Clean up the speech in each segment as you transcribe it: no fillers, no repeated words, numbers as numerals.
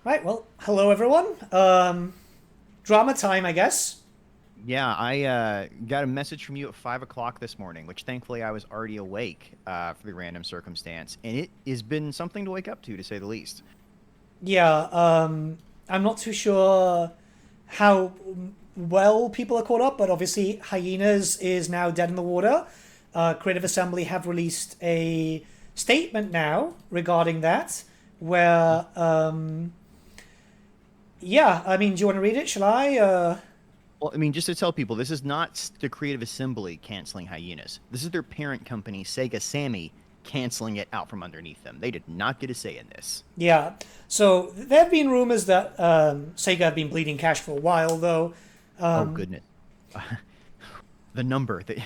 Right, well, hello everyone. Drama time, I guess. Yeah, I got a message from you at 5 o'clock this morning, which thankfully I was already awake for the random circumstance, and it has been something to wake up to say the least. Yeah, I'm not too sure how well people are caught up, but obviously Hyenas is now dead in the water. Creative Assembly have released a statement now regarding that, where, yeah, I mean, do you want to read it? Shall I? Well, I mean, just to tell people, this is not the Creative Assembly canceling Hyenas. This is their parent company, Sega Sammy, canceling it out from underneath them. They did not get a say in this. Yeah. So there have been rumors that Sega have been bleeding cash for a while, though. Oh goodness, the number that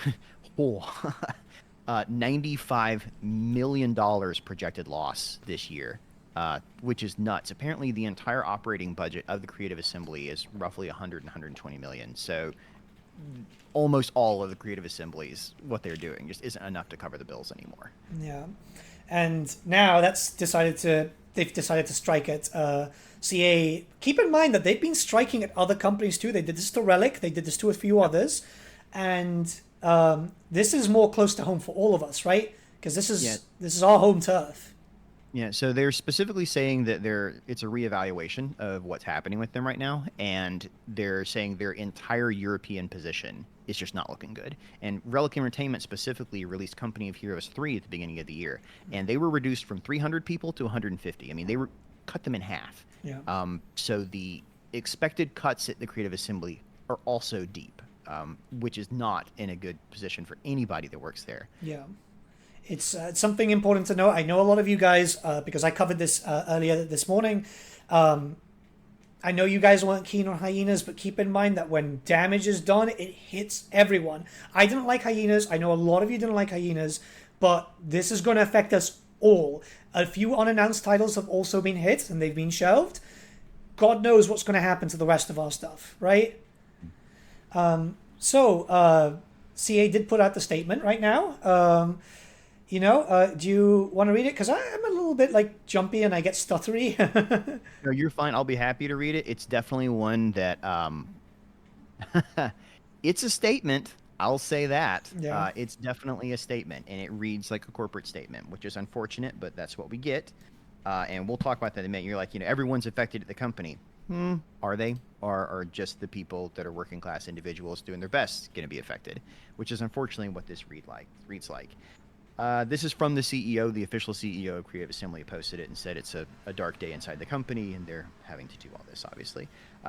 oh, $95 million projected loss this year, which is nuts. Apparently, the entire operating budget of the Creative Assembly is roughly 120 million. So almost all of the Creative Assemblies, what they're doing, just isn't enough to cover the bills anymore. Yeah, and now they've decided to strike at CA. Keep in mind that they've been striking at other companies too. They did this to Relic. They did this to a few others, and this is more close to home for all of us, right? Because this Yeah, is this is our home turf. Yeah, so they're specifically saying that it's a reevaluation of what's happening with them right now, and they're saying their entire European position is just not looking good. And Relic Entertainment specifically released Company of Heroes 3 at the beginning of the year, and they were reduced from 300 people to 150. I mean, they were cut them in half. Yeah, So the expected cuts at the Creative Assembly are also deep, which is not in a good position for anybody that works there. yeah. It's something important to know. I know a lot of you guys because I covered this earlier this morning. I know you guys weren't keen on Hyenas, but keep in mind that when damage is done, it hits everyone. I didn't like Hyenas. I know a lot of you didn't like Hyenas, but this is going to affect us all. A few unannounced titles have also been hit and they've been shelved. God knows what's going to happen to the rest of our stuff, right? So, CA did put out the statement right now. Do you want to read it? Because I'm a little bit like jumpy and I get stuttery. No, you're fine. I'll be happy to read it. It's definitely one that it's a statement. I'll say that. Yeah. It's definitely a statement, and it reads like a corporate statement, which is unfortunate, but that's what we get. And we'll talk about that in a minute. You're like, everyone's affected at the company. Are they? Or are just the people that are working class individuals doing their best going to be affected? Which is unfortunately what this reads like. This is from the CEO, the official CEO of Creative Assembly posted it and said it's a dark day inside the company and they're having to do all this, obviously.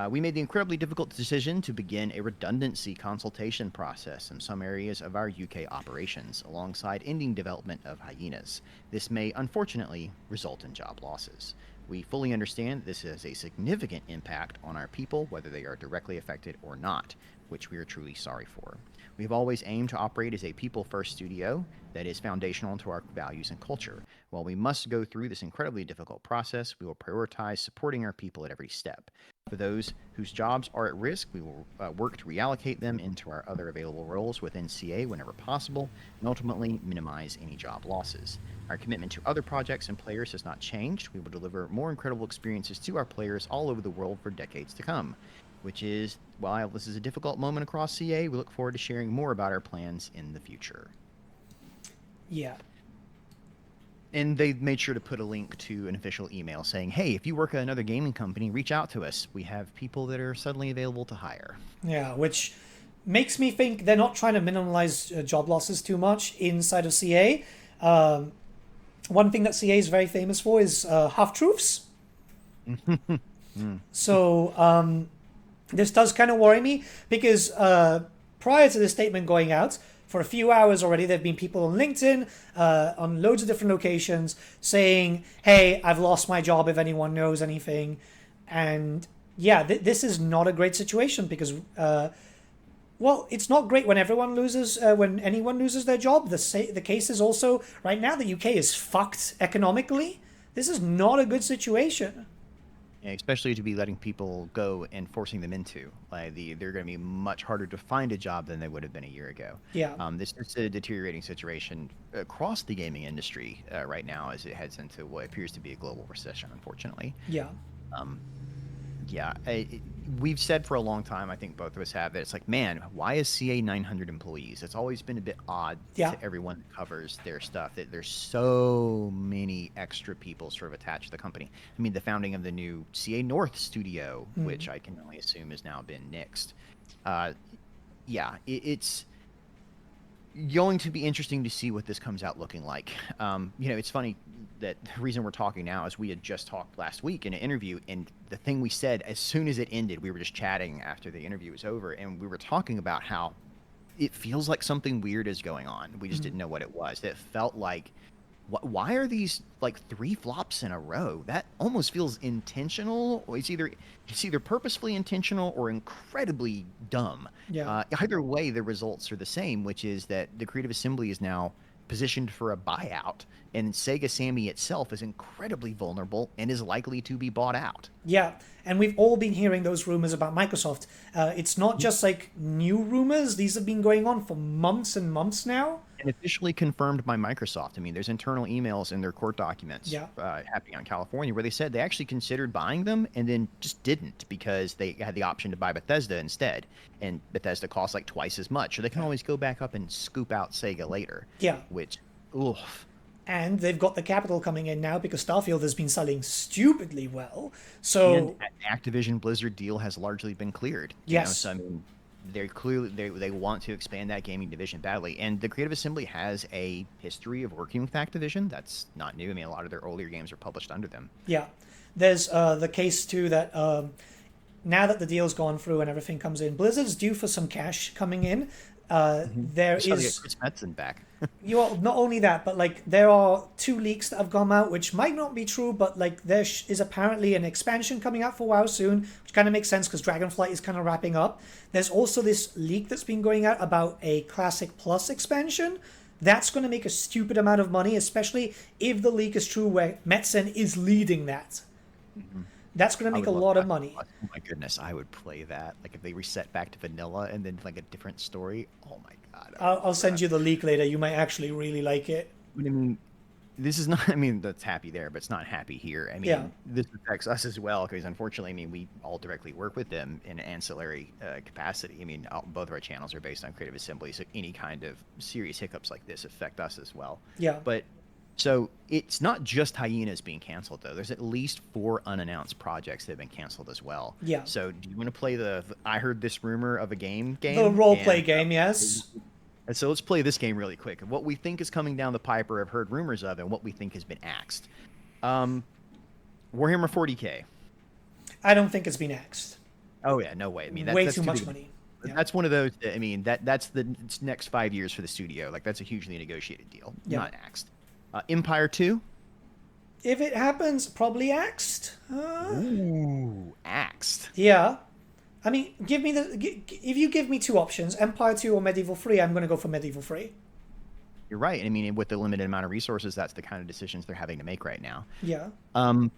We made the incredibly difficult decision to begin a redundancy consultation process in some areas of our UK operations, alongside ending development of Hyenas. This may, unfortunately, result in job losses. We fully understand this has a significant impact on our people, whether they are directly affected or not, which we are truly sorry for. We've always aimed to operate as a people-first studio that is foundational to our values and culture. While we must go through this incredibly difficult process, we will prioritize supporting our people at every step. For those whose jobs are at risk, we will work to reallocate them into our other available roles within CA whenever possible, and ultimately minimize any job losses. Our commitment to other projects and players has not changed. We will deliver more incredible experiences to our players all over the world for decades to come. Which is, while this is a difficult moment across CA, we look forward to sharing more about our plans in the future. Yeah. And they made sure to put a link to an official email saying, hey, if you work at another gaming company, reach out to us. We have people that are suddenly available to hire. Yeah. Which makes me think they're not trying to minimize job losses too much inside of CA. One thing that CA is very famous for is half truths. Mm. So this does kind of worry me because prior to this statement going out, for a few hours already, there have been people on LinkedIn, on loads of different locations, saying, "Hey, I've lost my job. If anyone knows anything," and yeah, this is not a great situation because, well, it's not great when everyone loses, when anyone loses their job. The case is also right now the UK is fucked economically. This is not a good situation. Yeah, especially to be letting people go and forcing them into they're going to be much harder to find a job than they would have been a year ago. Yeah, This is a deteriorating situation across the gaming industry right now as it heads into what appears to be a global recession, unfortunately. yeah, Yeah, we've said for a long time, I think both of us have, that it's like, man, why is CA 900 employees? It's always been a bit odd Yeah. to everyone that covers their stuff, that there's so many extra people sort of attached to the company. I mean, the founding of the new CA North studio, which I can only assume has now been nixed. Yeah, it's going to be interesting to see what this comes out looking like. It's funny that the reason we're talking now is we had just talked last week in an interview, and the thing we said as soon as it ended, we were just chatting after the interview was over, and we were talking about how it feels like something weird is going on. We just didn't know what it was. It felt like, why are these like 3 flops in a row? That almost feels intentional. Or it's either purposefully intentional or incredibly dumb. Yeah. Either way, the results are the same, which is that the Creative Assembly is now positioned for a buyout, and Sega Sammy itself is incredibly vulnerable and is likely to be bought out. Yeah, and we've all been hearing those rumors about Microsoft. It's not just like new rumors. These have been going on for months and months now. And officially confirmed by Microsoft. I mean, there's internal emails in their court documents happening on California where they said they actually considered buying them and then just didn't because they had the option to buy Bethesda instead. And Bethesda costs like twice as much. So they can always go back up and scoop out Sega later. Yeah. Which, oof. And they've got the capital coming in now because Starfield has been selling stupidly well. So and an Activision Blizzard deal has largely been cleared. Yes. So I mean, they're clearly they want to expand that gaming division badly, and the Creative Assembly has a history of working with Activision. That's not new. I mean, a lot of their earlier games are published under them. Yeah, there's the case too that now that the deal's gone through and everything comes in, Blizzard's due for some cash coming in. There Just gotta is get Chris Metzen back. well, not only that, but like there are 2 leaks that have gone out, which might not be true, but like there is apparently an expansion coming out for WoW soon, which kind of makes sense because Dragonflight is kind of wrapping up. There's also this leak that's been going out about a Classic Plus expansion. That's going to make a stupid amount of money, especially if the leak is true where Metzen is leading that. That's going to make a lot of money. Oh my goodness, I would play that. Like if they reset back to vanilla and then like a different story. Oh my god. I'll send you the leak later. You might actually really like it. I mean, this is not. I mean, that's happy there, but it's not happy here. I mean, this affects us as well because unfortunately, I mean, we all directly work with them in an ancillary capacity. I mean, both of our channels are based on Creative Assembly, so any kind of serious hiccups like this affect us as well. Yeah. But so it's not just Hyenas being canceled though. There's at least 4 unannounced projects that have been canceled as well. Yeah. So do you want to play the I heard this rumor of a game? The role play game, yes. And so let's play this game really quick. What we think is coming down the pipe or have heard rumors of, and what we think has been axed. Warhammer 40K. I don't think it's been axed. Oh yeah, no way. I mean, way that's too much money. Yeah. That's one of those. I mean, that's the next 5 years for the studio. Like that's a hugely negotiated deal, not axed. Empire 2. If it happens, probably axed. Ooh, axed. Yeah. I mean, if you give me 2 options, Empire 2 or Medieval 3, I'm going to go for Medieval 3. You're right. I mean, with the limited amount of resources, that's the kind of decisions they're having to make right now. Yeah. That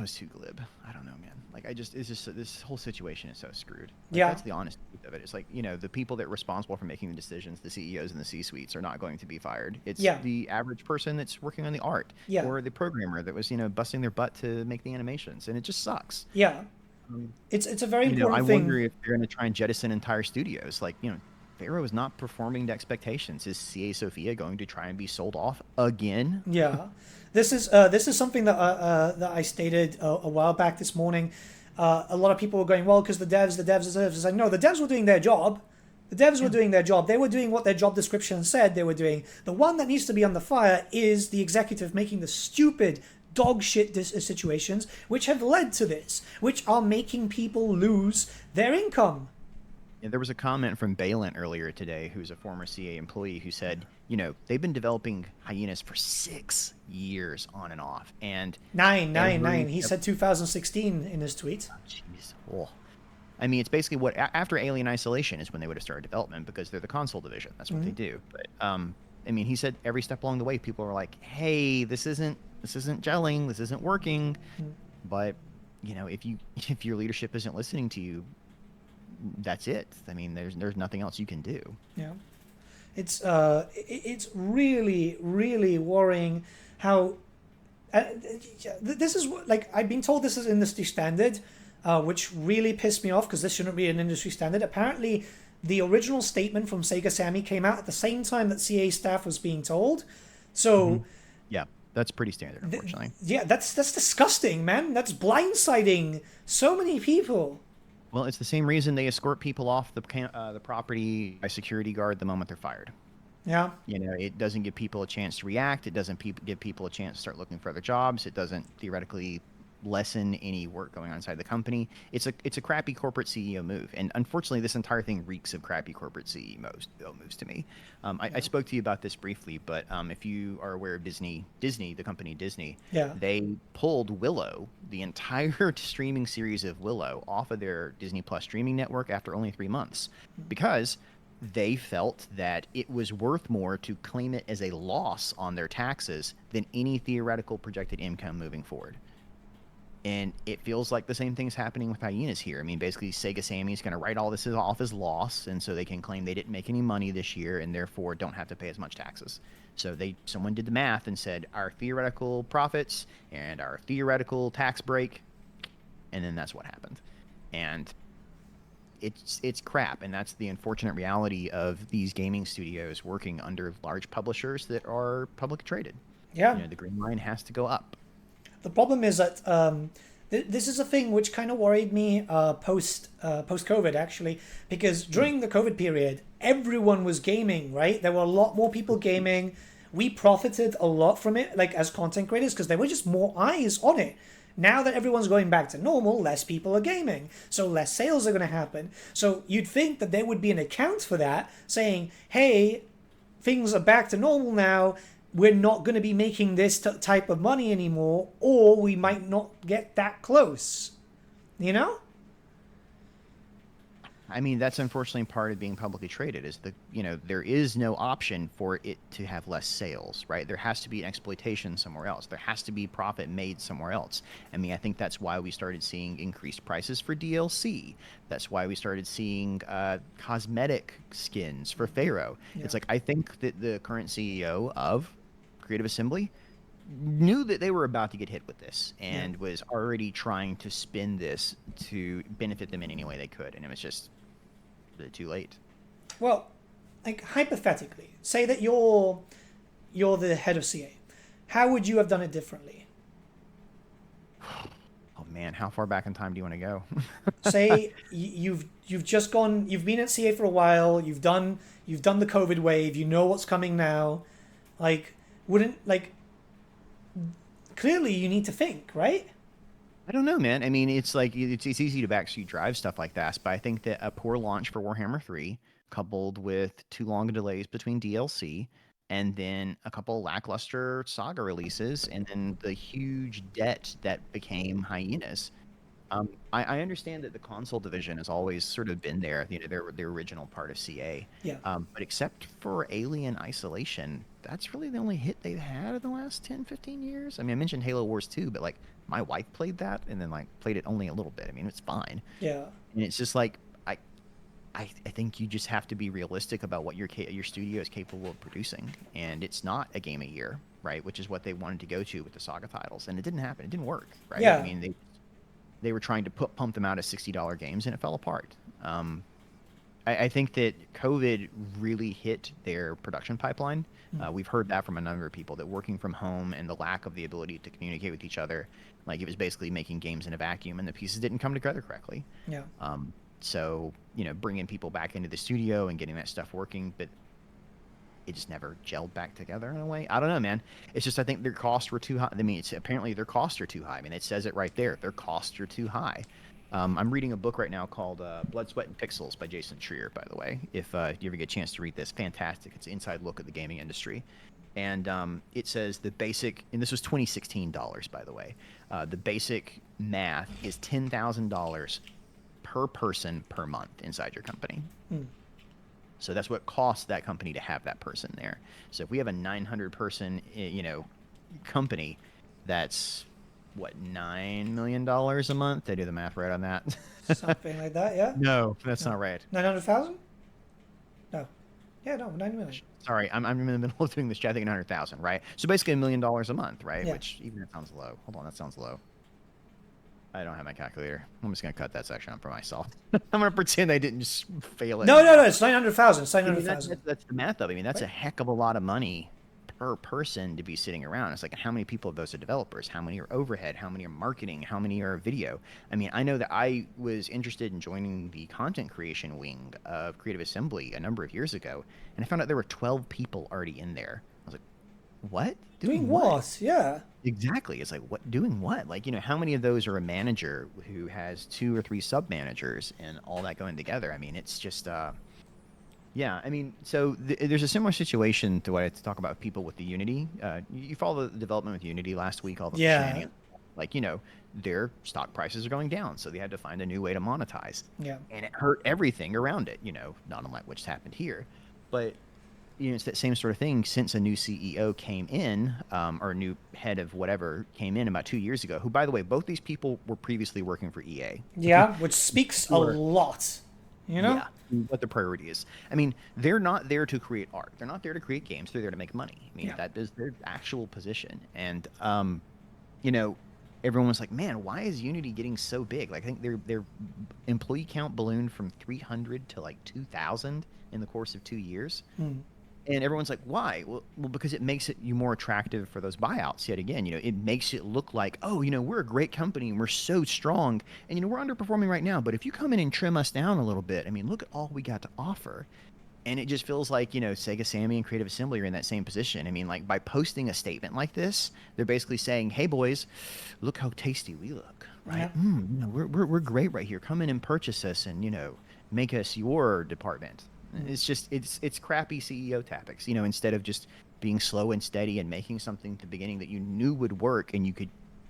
was too glib. I don't know, man. Like, it's just this whole situation is so screwed. Yeah. That's the honest truth of it. It's like, the people that are responsible for making the decisions, the CEOs and the C-suites, are not going to be fired. It's the average person that's working on the art, or the programmer that was, busting their butt to make the animations, and it just sucks. Yeah. It's a very important thing. I wonder if they're going to try and jettison entire studios. Like, Pharaoh is not performing to expectations. Is CA Sophia going to try and be sold off again? Yeah. This is something that I stated a while back this morning. A lot of people were going, well, because the devs. It's like, no, the devs were doing their job. The devs were doing their job. They were doing what their job description said they were doing. The one that needs to be on the fire is the executive making the stupid dog shit situations which have led to this, which are making people lose their income. Yeah, there was a comment from Balin earlier today, who's a former CA employee, who said, they've been developing Hyenas for 6 years on and off. And nine. He said 2016 in his tweet. Oh, jeez. Oh. I mean, it's basically after Alien Isolation is when they would have started development because they're the console division. That's what they do. But, I mean, he said every step along the way, people were like, hey, this isn't gelling. This isn't working. But, if your leadership isn't listening to you, that's it. I mean, there's nothing else you can do. Yeah, it's really, really worrying how This is like I've been told this is industry standard, which really pissed me off because this shouldn't be an industry standard. Apparently, the original statement from Sega Sammy came out at the same time that CA staff was being told. So, Yeah, that's pretty standard, unfortunately. yeah, that's disgusting, man. That's blindsiding so many people. Well, it's the same reason they escort people off the property by security guard the moment they're fired. Yeah. You know, it doesn't give people a chance to react. It doesn't give people a chance to start looking for other jobs. It doesn't theoretically lessen any work going on inside the company. It's a crappy corporate CEO move, and unfortunately, this entire thing reeks of crappy corporate CEO moves to me. I spoke to you about this briefly, but if you are aware of Disney, the company Disney, Yeah. they pulled Willow, the entire streaming series of Willow, off of their Disney Plus streaming network after only 3 months because they felt that it was worth more to claim it as a loss on their taxes than any theoretical projected income moving forward. And it feels like the same thing's happening with Hyenas here. I mean, basically, Sega Sammy's going to write all this off as loss, and so they can claim they didn't make any money this year and therefore don't have to pay as much taxes. So someone did the math and said, our theoretical profits and our theoretical tax break, and then that's what happened. And it's crap, and that's the unfortunate reality of these gaming studios working under large publishers that are publicly traded. Yeah. You know, the green line has to go up. The problem is that this is a thing which kind of worried me post COVID, actually, because during the COVID period, everyone was gaming, right? There were a lot more people gaming. We profited a lot from it, like as content creators, because there were just more eyes on it. Now that everyone's going back to normal, less people are gaming, so less sales are going to happen. So you'd think that there would be an account for that, saying, hey, things are back to normal now. We're not going to be making this type of money anymore, or we might not get that close. You know? I mean, that's unfortunately part of being publicly traded is there is no option for it to have less sales, right? There has to be an exploitation somewhere else. There has to be profit made somewhere else. I mean, I think that's why we started seeing increased prices for DLC. That's why we started seeing cosmetic skins for Pharaoh. Yeah. It's like, I think that the current CEO of Creative Assembly knew that they were about to get hit with this and was already trying to spin this to benefit them in any way they could. And it was just too late. Well, like hypothetically, say that you're the head of CA. How would you have done it differently? Oh man, how far back in time do you want to go? Say you've just gone, you've been at CA for a while, you've done the COVID wave, you know what's coming now. Like, clearly you need to think, right? I don't know, man. I mean, it's like it's easy to backseat drive stuff like that, but I think that a poor launch for Warhammer 3, coupled with too long delays between DLC, and then a couple lackluster Saga releases, and then the huge debt that became Hyenas. I understand that the console division has always sort of been there. You know, they're the original part of CA. Yeah. But except for Alien Isolation, that's really the only hit they've had in the last 10, 15 years. I mean, I mentioned Halo Wars 2, but like my wife played that and then like played it only a little bit. I mean, it's fine. Yeah. And it's just like I think you just have to be realistic about what your studio is capable of producing, and it's not a game a year, right? Which is what they wanted to go to with the Saga titles, and it didn't happen. It didn't work, right? Yeah. I mean, they were trying to pump them out as $60 games, and it fell apart. I think that COVID really hit their production pipeline. We've heard that from a number of people, that working from home and the lack of the ability to communicate with each other, like it was basically making games in a vacuum, and the pieces didn't come together correctly. Yeah. So, bringing people back into the studio and getting that stuff working, but it just never gelled back together in a way. I don't know, man. It's just, I think their costs were too high. I mean, apparently their costs are too high. I mean, it says it right there. Their costs are too high. I'm reading a book right now called Blood, Sweat, and Pixels by Jason Schreier, by the way. If you ever get a chance to read this, fantastic. It's an inside look at the gaming industry. And it says the basic, and this was $2016, by the way, the basic math is $10,000 per person per month inside your company. So that's what it costs that company to have that person there. So if we have a 900 person, company, that's what, $9 million a month? Did I do the math right on that? Something like that, yeah. No, that's not right. 900,000? No. Yeah, no, 90 million. Sorry, I'm in the middle of doing this chat thinking 100,000, right? So basically $1 million a month, right? Yeah. Which even that sounds low. Hold on, that sounds low. I don't have my calculator. I'm just gonna cut that section out for myself. I'm gonna pretend I didn't just fail it. No, it's 900,000. It's I mean, 900,000. that's the math of it. I mean, that's a heck of a lot of money per person to be sitting around. It's like, how many people of those are developers? How many are overhead? How many are marketing? How many are video? I mean, I know that I was interested in joining the content creation wing of Creative Assembly a number of years ago, and I found out there were 12 people already in there. I was like, what? Doing what? Yeah. Exactly. It's like, what? Doing what? Like, how many of those are a manager who has 2 or 3 sub managers and all that going together? I mean, it's just, yeah. I mean, so there's a similar situation to what I talk about with people with the Unity. You follow the development with Unity last week, all the shenanigans. Like, their stock prices are going down, so they had to find a new way to monetize. Yeah. And it hurt everything around it, not unlike what's happened here. But it's that same sort of thing since a new CEO came in, or a new head of whatever came in about 2 years ago, who, by the way, both these people were previously working for EA. Yeah, which speaks a lot, Yeah, what the priority is. I mean, they're not there to create art. They're not there to create games. They're there to make money. I mean, that is their actual position. And, everyone was like, man, why is Unity getting so big? Like, I think their employee count ballooned from 300 to like 2,000 in the course of 2 years. And everyone's like, why? Well, because it makes you more attractive for those buyouts yet again. It makes it look like, oh, we're a great company and we're so strong. And, we're underperforming right now. But if you come in and trim us down a little bit, I mean, look at all we got to offer. And it just feels like, Sega Sammy and Creative Assembly are in that same position. I mean, like, by posting a statement like this, they're basically saying, hey, boys, look how tasty we look, right? Yeah. We're great right here. Come in and purchase us and, make us your department. It's just it's crappy CEO tactics, instead of just being slow and steady and making something at the beginning that you knew would work and you could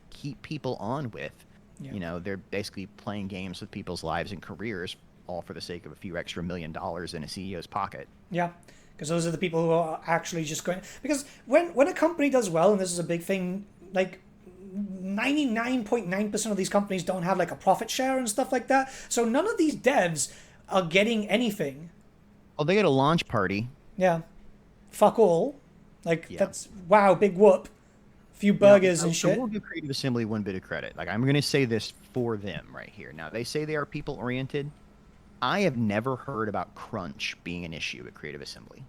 keep people on with. They're basically playing games with people's lives and careers, all for the sake of a few extra $1 million in a CEO's pocket. Yeah, because those are the people who are actually just going. Because when a company does well, and this is a big thing, like 99.9% of these companies don't have like a profit share and stuff like that. So none of these devs are getting anything. Oh, they get a launch party. Yeah. Fuck all. Like, that's, wow, big whoop. Few burgers and shit. We'll give Creative Assembly one bit of credit. Like, I'm going to say this for them right here. Now, they say they are people-oriented. I have never heard about crunch being an issue at Creative Assembly.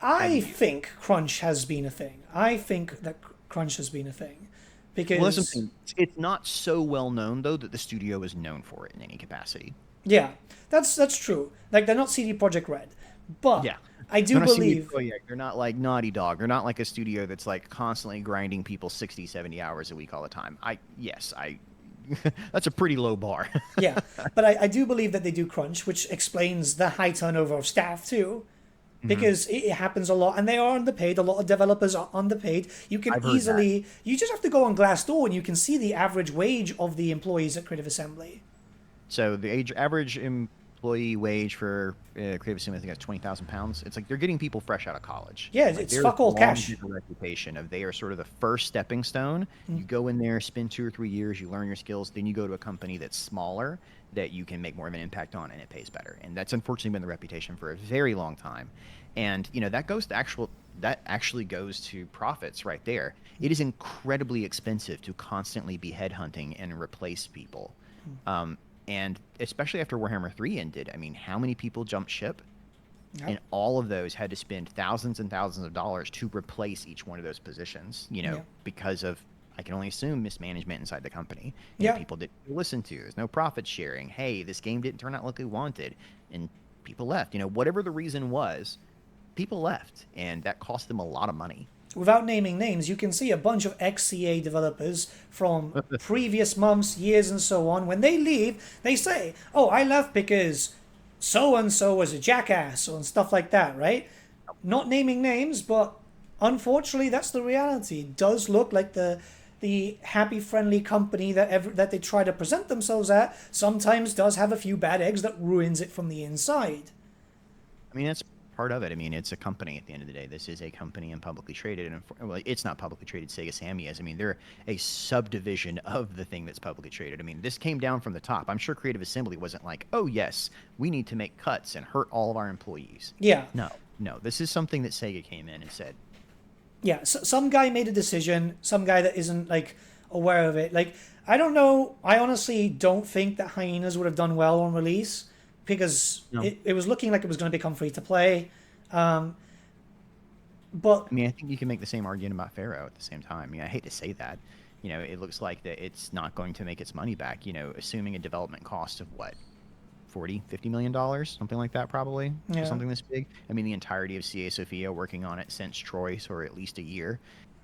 I think crunch has been a thing. I think that crunch has been a thing. Because... Well, that's something. It's not so well known, though, that the studio is known for it in any capacity. Yeah, that's true. Like, they're not CD Projekt Red. But I do believe... They're not like Naughty Dog. They're not like a studio that's like constantly grinding people 60, 70 hours a week all the time. That's a pretty low bar. Yeah, but I do believe that they do crunch, which explains the high turnover of staff too. Because it happens a lot, and they are underpaid. A lot of developers are underpaid. You can you just have to go on Glassdoor and you can see the average wage of the employees at Creative Assembly. So the average employee wage for Creative Assembly, I think that's £20,000. It's like they're getting people fresh out of college. Yeah, like, it's fuck all cash. A reputation of they are sort of the first stepping stone. You go in there, spend 2 or 3 years, you learn your skills, then you go to a company that's smaller that you can make more of an impact on, and it pays better. And that's unfortunately been the reputation for a very long time. And that actually goes to profits right there. It is incredibly expensive to constantly be headhunting and replace people. And especially after Warhammer 3 ended, I mean, how many people jumped ship? Yep. And all of those had to spend thousands and thousands of dollars to replace each one of those positions, because of, I can only assume, mismanagement inside the company. People didn't listen to. There's no profit sharing. Hey, this game didn't turn out like we wanted. And people left. Whatever the reason was, people left. And that cost them a lot of money. Without naming names, you can see a bunch of ex-CA developers from previous months, years, and so on. When they leave, they say, oh, I left because so-and-so was a jackass, and stuff like that, right? Not naming names, but unfortunately, that's the reality. It does look like the happy, friendly company that they try to present themselves at sometimes does have a few bad eggs that ruins it from the inside. I mean, that's part of it. I mean, it's a company at the end of the day. This is a company and publicly traded. And well, it's not publicly traded. Sega Sammy is. I mean, they're a subdivision of the thing that's publicly traded. I mean, this came down from the top. I'm sure Creative Assembly wasn't like, oh, yes, we need to make cuts and hurt all of our employees. Yeah. No. No, this is something that Sega came in and said, Yeah, so some guy made a decision, some guy that isn't like aware of it. Like, I don't know. I honestly don't think that Hyenas would have done well on release because no. it was looking like it was going to become free to play. Um, but I mean, I think you can make the same argument about Pharaoh at the same time. I mean, I hate to say that. It looks like that it's not going to make its money back, assuming a development cost of what, 40, $50 million, something like that, probably, for yeah, something this big. I mean, the entirety of CA Sophia working on it since Troyes, or at least a year.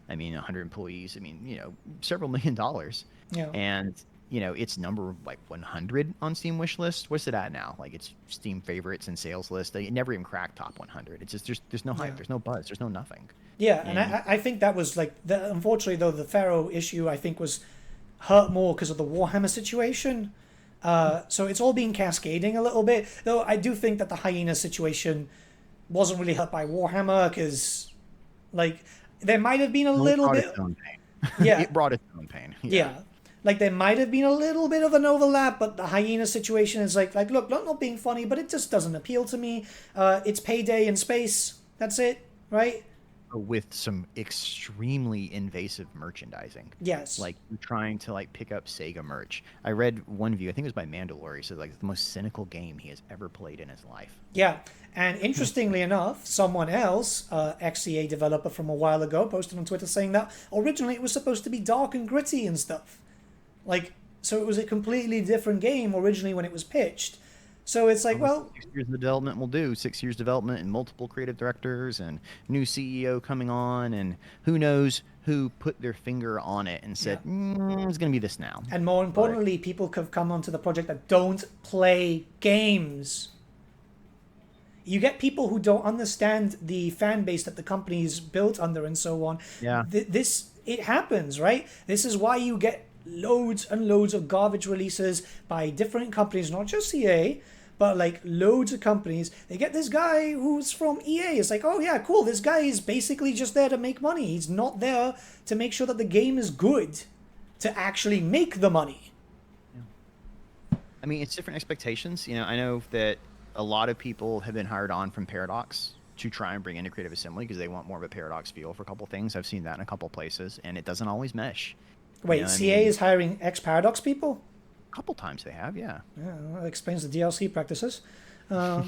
I mean, 100 employees. I mean, several $1 million. yeah, And, it's number like 100 on Steam wish list. What's it at now? Like, it's Steam favorites and sales list. It never even cracked top 100. It's just, there's no hype. yeah. There's no buzz. There's no nothing. Yeah, and And I think that was like unfortunately though the Pharaoh issue I think was hurt more because of the Warhammer situation. So it's all been cascading a little bit. Though I do think that the Hyena situation wasn't really hurt by Warhammer because like there might have been a it little brought bit. its own pain. Yeah, It brought its own pain. yeah. Like there might have been a little bit of an overlap, but the Hyena situation is like look, not being funny, but it just doesn't appeal to me. It's payday in space. That's it, right? With some extremely invasive merchandising. Yes. Like you're trying to like pick up Sega merch. I read one view, I think it was by Mandalore. He said like the most cynical game he has ever played in his life. Yeah, and interestingly enough, someone else, XCA developer from a while ago, posted on Twitter saying that originally it was supposed to be dark and gritty and stuff. Like, so it was a completely different game originally when it was pitched. So it's like, well, 6 years of development will do. 6 years development and multiple creative directors and new CEO coming on, and who knows who put their finger on it and said, it's going to be this now. and more importantly, people have come onto the project that don't play games. You get people who don't understand the fan base that the company is built under and so on. Yeah. It happens, right? This is why you get loads and loads of garbage releases by different companies, not just EA, but like loads of companies. They get this guy who's from EA. It's like, oh yeah, cool. This guy is basically just there to make money. He's not there to make sure that the game is good, to actually make the money. I mean, it's different expectations. I know that a lot of people have been hired on from Paradox to try and bring into Creative Assembly because they want more of a Paradox feel for a couple things. I've seen that in a couple places, and it doesn't always mesh. Wait, CA is hiring ex-Paradox people? A couple times they have, yeah. Yeah, well, that explains the DLC practices. Oh,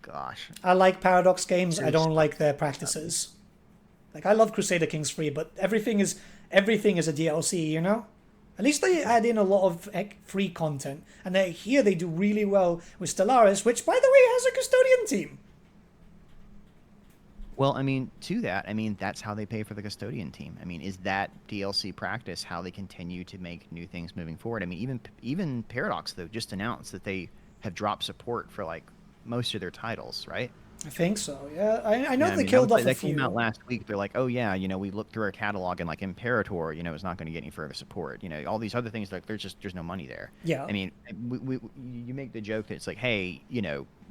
gosh. I like Paradox games. I don't like their practices. Like, I love Crusader Kings 3, but everything is a DLC, you know? At least they add in a lot of free content. And here they do really well with Stellaris, which, by the way, has a custodian team. Well, I mean, that's how they pay for the custodian team. I mean, is that DLC practice how they continue to make new things moving forward? I mean, even Paradox, though, just announced that they have dropped support for, like, most of their titles, right? I think so, yeah. I know Yeah, I they mean, killed off a that few. came out last week. They're like, oh, yeah, we looked through our catalog, and, like, Imperator, is not going to get any further support. All these other things, like, there's no money there. Yeah. I mean, you make the joke that it's like, hey,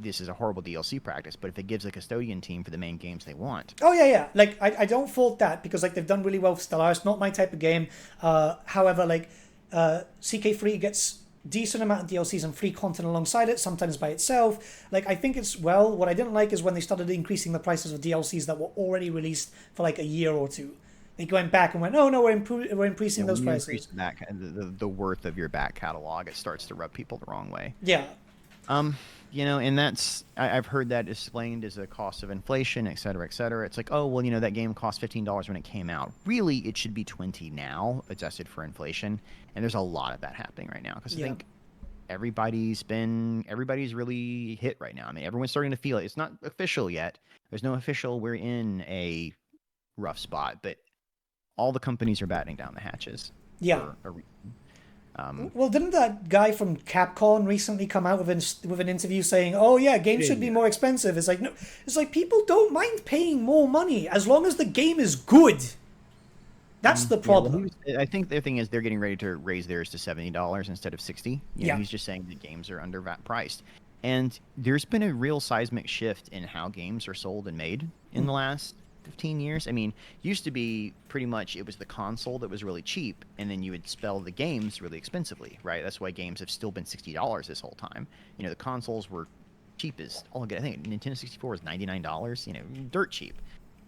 this is a horrible DLC practice, but if it gives a custodian team for the main games they want. Oh, yeah. Like, I don't fault that because, like, they've done really well with Stellaris. Not my type of game. However, like, CK3 gets decent amount of DLCs and free content alongside it, sometimes by itself. Like, I think it's, well, what I didn't like is when they started increasing the prices of DLCs that were already released for, like, a year or two. They went back and went, oh, no, we're increasing those prices. Increase the worth of your back catalog, it starts to rub people the wrong way. Yeah. And that's, I've heard that explained as a cost of inflation, et cetera, et cetera. It's like, oh, well, that game cost $15 when it came out. Really, it should be $20 now, adjusted for inflation. And there's a lot of that happening right now because I think everybody's really hit right now. I mean, everyone's starting to feel it. It's not official yet. There's no official, we're in a rough spot, but all the companies are battening down the hatches. Yeah. For a reason. Well, didn't that guy from Capcom recently come out with an interview saying, "Oh yeah, games should be more expensive"? It's like, no, it's like people don't mind paying more money as long as the game is good. That's the problem. Yeah, I think the thing is they're getting ready to raise theirs to $70 instead of $60. He's just saying that games are priced, and there's been a real seismic shift in how games are sold and made in the last 15 years. I mean, used to be pretty much it was the console that was really cheap, and then you would spell the games really expensively, right? That's why games have still been $60 this whole time. The consoles were cheap as all get. I think Nintendo 64 was $99, dirt cheap,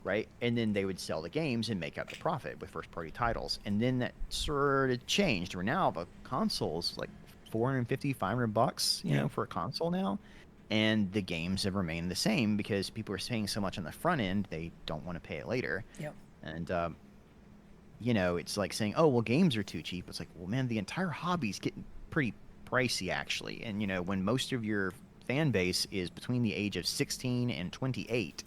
right? And then they would sell the games and make up the profit with first party titles. And then that sort of changed where now the console's like $450-$500, for a console now. And the games have remained the same because people are paying so much on the front end, they don't want to pay it later. Yep. And, it's like saying, oh, well, games are too cheap. It's like, well, man, the entire hobby's getting pretty pricey, actually. And, when most of your fan base is between the age of 16 and 28,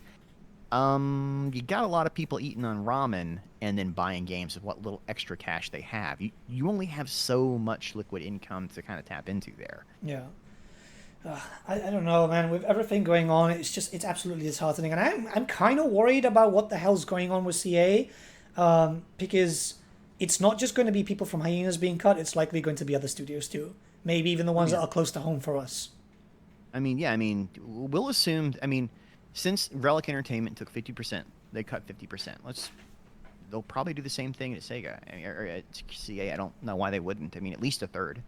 you got a lot of people eating on ramen and then buying games with what little extra cash they have. You only have so much liquid income to kind of tap into there. Yeah. I don't know, man. With everything going on, it's absolutely disheartening. And I'm kind of worried about what the hell's going on with CA, because it's not just going to be people from Hyenas being cut. It's likely going to be other studios too. Maybe even the ones that are close to home for us. We'll assume, since Relic Entertainment took 50%, they cut 50%. They'll probably do the same thing at SEGA or at CA. I don't know why they wouldn't. At least a third.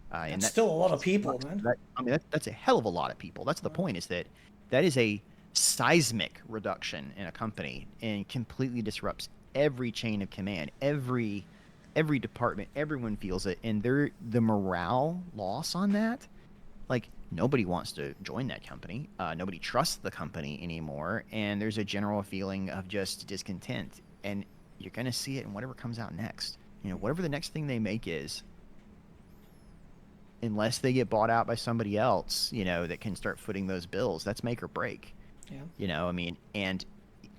And that's still a lot of people, man. That's a hell of a lot of people. That's the point, is that is a seismic reduction in a company and completely disrupts every chain of command, every department. Everyone feels it, and the morale loss on that, like, nobody wants to join that company. Nobody trusts the company anymore, and there's a general feeling of just discontent. And you're going to see it in whatever comes out next. Whatever the next thing they make is, unless they get bought out by somebody else, that can start footing those bills, that's make or break. Yeah. And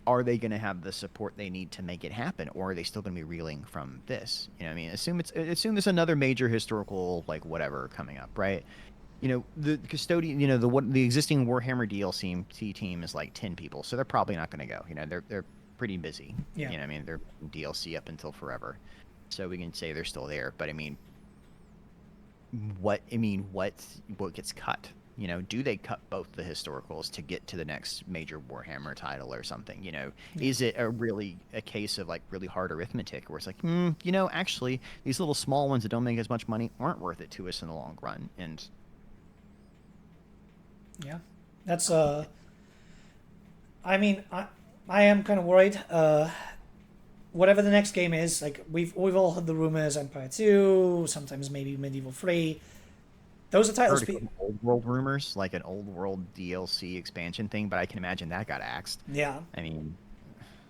are they going to have the support they need to make it happen, or are they still going to be reeling from this? Assume there's another major historical, like, whatever coming up, right? The custodian, the existing Warhammer DLC team is like 10 people, so they're probably not going to go. They're pretty busy. Yeah. They're DLC up until forever, so we can say they're still there. But what gets cut? Do they cut both the historicals to get to the next major Warhammer title or something? Is it a case of like really hard arithmetic where it's like, actually these little small ones that don't make as much money aren't worth it to us in the long run? And yeah, that's I am kind of worried. Whatever the next game is, like, we've all heard the rumors, Empire 2, sometimes maybe Medieval 3. Those are titles. Old world rumors, like an old world DLC expansion thing, but I can imagine that got axed. Yeah.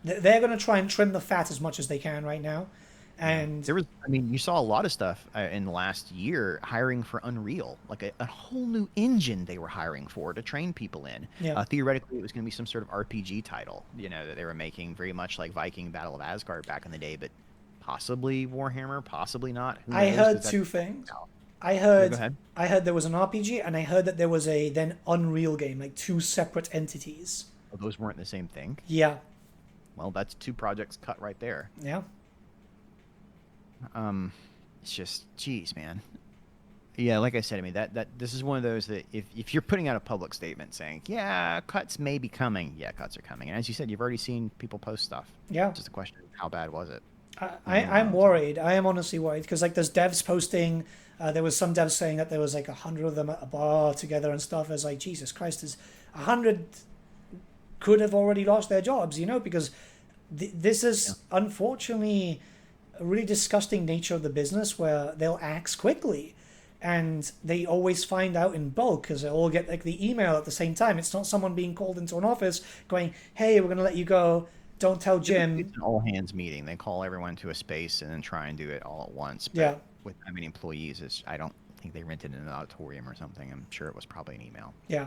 They're going to try and trim the fat as much as they can right now. And you saw a lot of stuff in the last year hiring for Unreal, like a whole new engine they were hiring for to train people in. Yeah. Theoretically, it was going to be some sort of RPG title, that they were making, very much like Viking Battle of Asgard back in the day, but possibly Warhammer, possibly not. I heard two things. I heard there was an RPG, and I heard that there was a then Unreal game, like two separate entities. Oh, those weren't the same thing? Yeah. Well, that's two projects cut right there. Yeah. It's just, geez, man. Yeah, like I said, that this is one of those that if you're putting out a public statement saying, yeah, cuts may be coming, yeah, cuts are coming. And as you said, you've already seen people post stuff. Yeah. Just a question of how bad was it? I'm worried. I am honestly worried because, like, there's devs posting. There was some devs saying that there was like 100 of them at a bar together and stuff. It's like, Jesus Christ, there's 100 could have already lost their jobs, because this is unfortunately a really disgusting nature of the business where they'll axe quickly. And they always find out in bulk because they all get like the email at the same time. It's not someone being called into an office going, hey, we're going to let you go. Don't tell Jim. It's an all hands meeting. They call everyone to a space and then try and do it all at once. But yeah. With how many employees, I don't think they rented an auditorium or something. I'm sure it was probably an email. Yeah.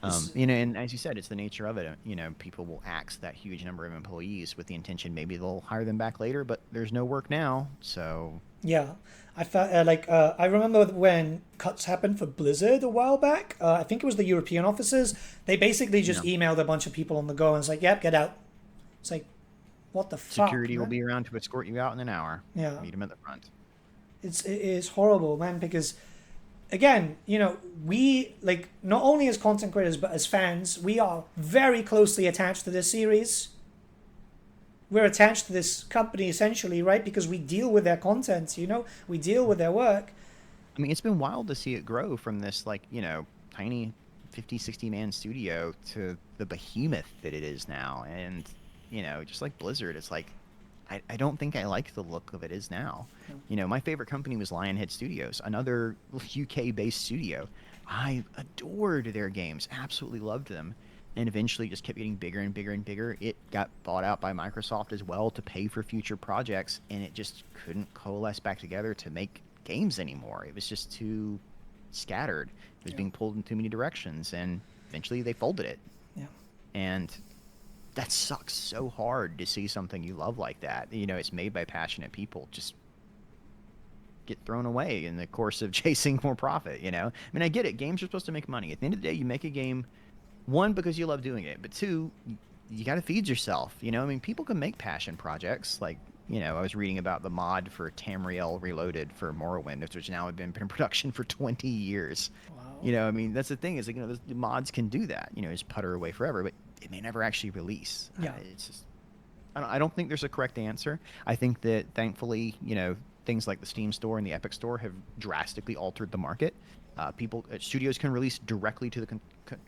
And as you said, it's the nature of it. People will axe that huge number of employees with the intention maybe they'll hire them back later, but there's no work now, so. Yeah, I felt I remember when cuts happened for Blizzard a while back. I think it was the European offices. They basically just emailed a bunch of people on the go and it's like, yep, get out. It's like, what the fuck? Security will be around to escort you out in an hour. Yeah. Meet them at the front. It is horrible, man, because again, we, like, not only as content creators but as fans, we are very closely attached to this series. We're attached to this company essentially, right? Because we deal with their content, we deal with their work. It's been wild to see it grow from this, like, tiny 50, 60-man studio to the behemoth that it is now. And, you know, just like Blizzard, it's like, I don't think I like the look of it is now. No. You know, my favorite company was Lionhead Studios, another UK-based studio. I adored their games, absolutely loved them, and eventually just kept getting bigger and bigger and bigger. It got bought out by Microsoft as well to pay for future projects, and it just couldn't coalesce back together to make games anymore. It was just too scattered. It was being pulled in too many directions, and eventually they folded it. Yeah. And that sucks so hard to see something you love like that. You know, it's made by passionate people just get thrown away in the course of chasing more profit, you know? I mean, I get it. Games are supposed to make money. At the end of the day, you make a game, one, because you love doing it, but two, you got to feed yourself, you know? I mean, people can make passion projects. Like, you know, I was reading about the mod for Tamriel Reloaded for Morrowind, which now had been in production for 20 years. Wow. You know, I mean, that's the thing is, like, you know, the mods can do that, you know, just putter away forever, but it may never actually release. Yeah. It's just, I don't think there's a correct answer. I think that thankfully, you know, things like the Steam Store and the Epic Store have drastically altered the market. Studios can release directly to the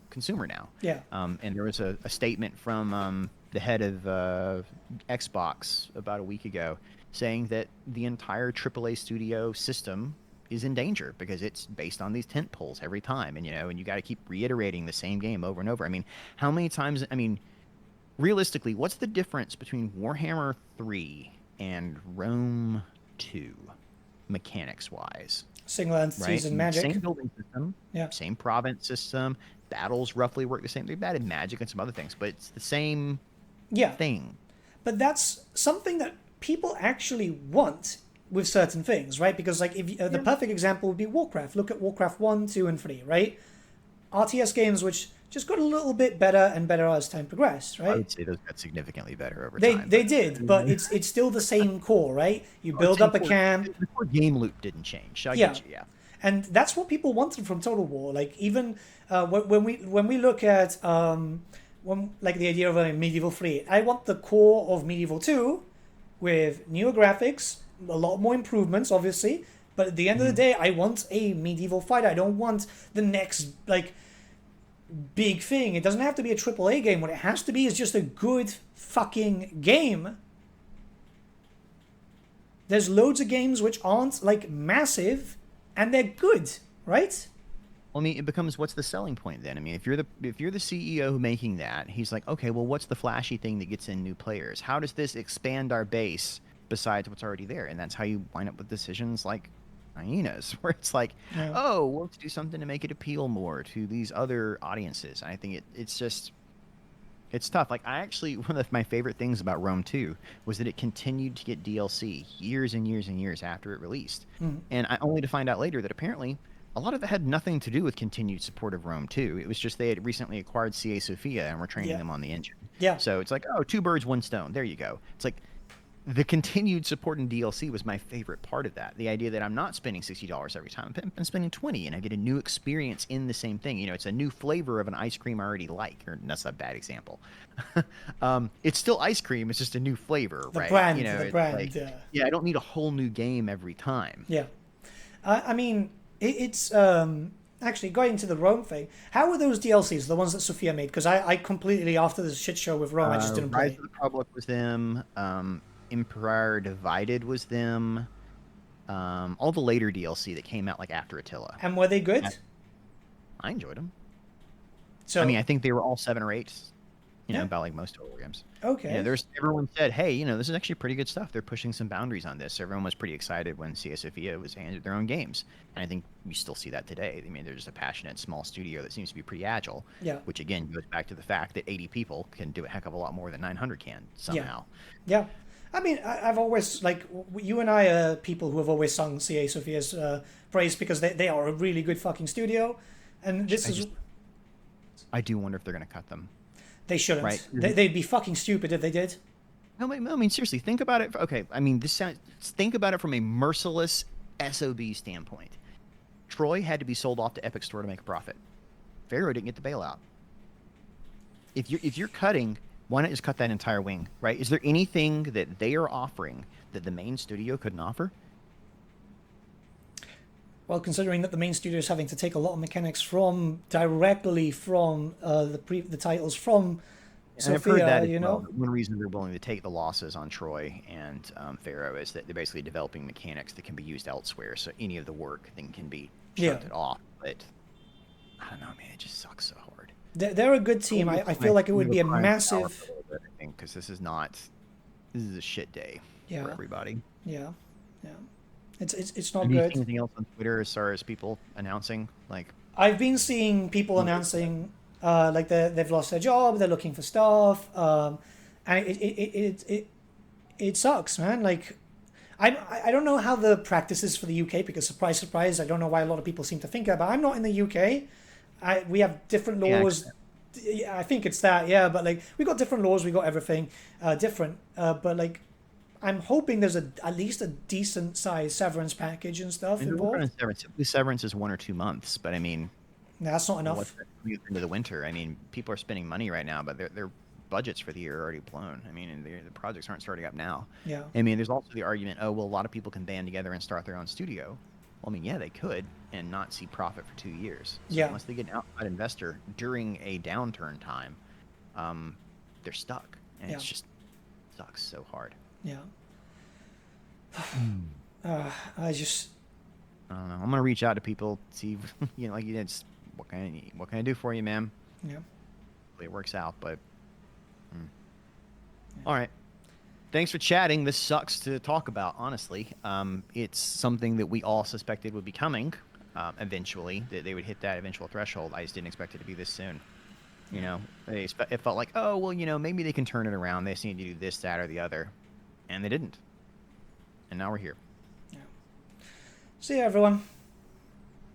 consumer now. Yeah. And there was a statement from the head of Xbox about a week ago saying that the entire AAA studio system is in danger because it's based on these tent poles every time, and you know, and you got to keep reiterating the same game over and over. I mean, how many times? I mean, realistically, what's the difference between Warhammer 3 and Rome 2, mechanics-wise? Single entities Right? and magic. Same building system, same province system. Battles roughly work the same. They've added magic and some other things, but it's the same thing. But that's something that people actually want with certain things, right? Because like if the perfect example would be Warcraft. Look at Warcraft 1, 2, and 3, right? RTS games which just got a little bit better and better as time progressed, right? I would say those got significantly better over time. They did, but it's still the same core, right? You build up a camp. The core game loop didn't change. I get you, And that's what people wanted from Total War. Like even when we look at like the idea of a medieval fleet, I want the core of medieval 2 with newer graphics, a lot more improvements, obviously. But at the end of the day, I want a medieval fighter. I don't want the next like big thing. It doesn't have to be a AAA game. What it has to be is just a good fucking game. There's loads of games which aren't like massive, and they're good, right? Well, I mean, it becomes what's the selling point then? I mean, if you're the CEO making that, he's like, okay, well, what's the flashy thing that gets in new players? How does this expand our base besides what's already there? And that's how you wind up with decisions like Hyenas, where it's like, oh, well, let's do something to make it appeal more to these other audiences. And I think it's just, it's tough. Like, one of my favorite things about Rome 2 was that it continued to get DLC years and years and years after it released. And only to find out later that apparently a lot of it had nothing to do with continued support of Rome 2. It was just they had recently acquired CA Sophia and were training them on the engine. Yeah. So it's like, oh, two birds, one stone. There you go. It's like the continued support in DLC was my favorite part of that. The idea that I'm not spending $60 every time. I'm spending $20 and I get a new experience in the same thing. You know, it's a new flavor of an ice cream I already like. Or that's a bad example. It's still ice cream. It's just a new flavor, right? Brand, you know, the brand, like, I don't need a whole new game every time. Yeah. I mean, it's actually going to the Rome thing. How were those DLCs, the ones that Sophia made? Because I completely, after the shit show with Rome, I just didn't play. Rise of the Republic was them. Empire Divided was them. All the later DLC that came out like after Attila. And were they good? I enjoyed them. So I mean, I think they were all 7 or 8. You know, about like most Total War games. Okay. You know, everyone said, hey, you know, this is actually pretty good stuff. They're pushing some boundaries on this. Everyone was pretty excited when CA Sophia was handed their own games. And I think you still see that today. I mean, they're just a passionate small studio that seems to be pretty agile. Yeah. Which again goes back to the fact that 80 people can do a heck of a lot more than 900 can somehow. Yeah. I mean, I've always, like, you and I are people who have always sung CA Sophia's praise because they are a really good fucking studio. And I do wonder if they're going to cut them. They shouldn't. Right? They'd be fucking stupid if they did. No, I mean, seriously, think about it. Okay, I mean, think about it from a merciless SOB standpoint. Troy had to be sold off to Epic Store to make a profit. Pharaoh didn't get the bailout. If you're cutting, why not just cut that entire wing, right? Is there anything that they are offering that the main studio couldn't offer? Well, considering that the main studio is having to take a lot of mechanics directly from the titles from And I've heard that Sophia, as you well. know. One reason they're willing to take the losses on Troy and Pharaoh is that they're basically developing mechanics that can be used elsewhere. So any of the work then can be shunted off. But I don't know, man. It just sucks so hard. They're a good team. I feel like it would be a massive. Because this is a shit day for everybody. Yeah. It's not Have you good. seen anything else on Twitter as far as people announcing like? I've been seeing people announcing like they've lost their job, they're looking for staff, and it sucks, man. Like I don't know how the practice is for the UK because surprise, surprise, I don't know why a lot of people seem to think that, but I'm not in the UK. We have different laws. Yeah, I think it's that, yeah, but like we got different laws, we got everything different, but like I'm hoping there's at least a decent sized severance package and stuff involved. Severance is 1 or 2 months, but I mean, that's not enough. Into the winter, I mean, people are spending money right now, but their budgets for the year are already blown. I mean, and the projects aren't starting up now. Yeah. I mean, there's also the argument, oh, well, a lot of people can band together and start their own studio. Well, I mean, yeah, they could, and not see profit for 2 years. So unless they get an outside investor during a downturn time, they're stuck, and it just sucks so hard. Yeah. I don't know. I'm gonna reach out to people, see, like you did. What can I do for you, ma'am? Yeah. Hopefully it works out, but. All right. Thanks for chatting. This sucks to talk about, honestly. It's something that we all suspected would be coming eventually, that they would hit that eventual threshold. I just didn't expect it to be this soon. It felt like, oh, well, maybe they can turn it around. They just need to do this, that, or the other. And they didn't. And now we're here. Yeah. See you, everyone.